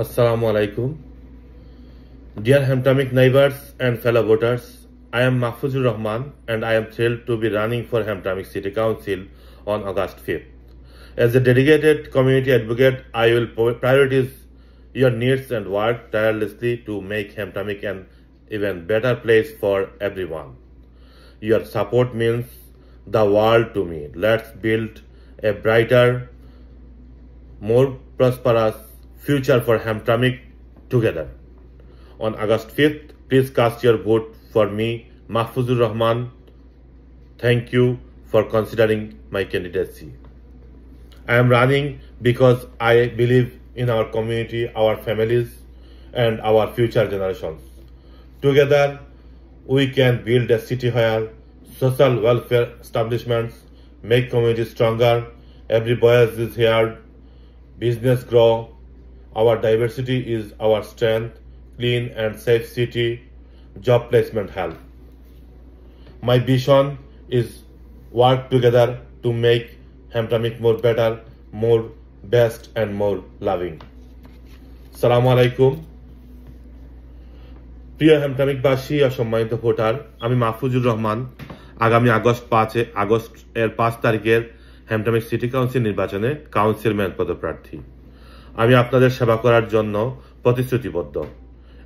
Assalamu alaikum. Dear Hamtramck neighbors and fellow voters, I am Mahfuzur Rahman and I am thrilled to be running for Hamtramck City Council on August 5th. As a dedicated community advocate, I will prioritize your needs and work tirelessly to make Hamtramck an even better place for everyone. Your support means the world to me. Let's build a brighter, more prosperous future for Hamtramck together. On August 5th, please cast your vote for me, Mahfuzur Rahman. Thank you for considering my candidacy. I am running because I believe in our community, our families, and our future generations. Together, we can build a city where social welfare establishments make communities stronger, every voice is heard, business grow, our diversity is our strength, clean and safe city, job placement help. My vision is work together to make Hamtramck more better, more best and more loving. Assalamu alaikum. প্রিয় হ্যামট্রামিকবাসী ও সম্মানিত voter, আমি মাহফুজুর রহমান আগামী August 5 তারিখের Hamtramck city council নির্বাচনে councilman পদপ্রার্থী। আমি আপনাদের সেবা করার জন্য প্রতিশ্রুতিবদ্ধ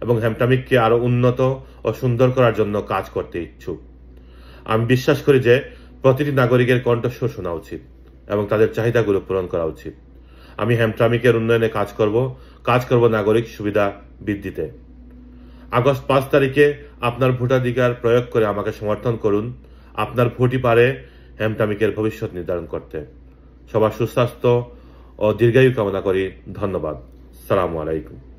এবং হ্যামট্রামিককে আরো উন্নত ও সুন্দর করার জন্য কাজ করতে ইচ্ছুক। আমি বিশ্বাস করি যে প্রতিটি নাগরিকের কণ্ঠস্বর শোনা উচিত এবং তাদের চাহিদাগুলো পূরণ করা উচিত। আমি হ্যামট্রামিকের উন্নয়নে কাজ করব নাগরিক সুবিধা বৃদ্ধিতে। আগস্ট 5 তারিখে আপনার ভোটাধিকার প্রয়োগ করে আমাকে সমর্থন করুন। আপনার ভোটই পারে হ্যামট্রামিকের ভবিষ্যৎ নির্ধারণ করতে। সবার সুস্বাস্থ্য ও দীর্ঘায়ু কামনা করি। ধন্যবাদ। আসসালামু আলাইকুম।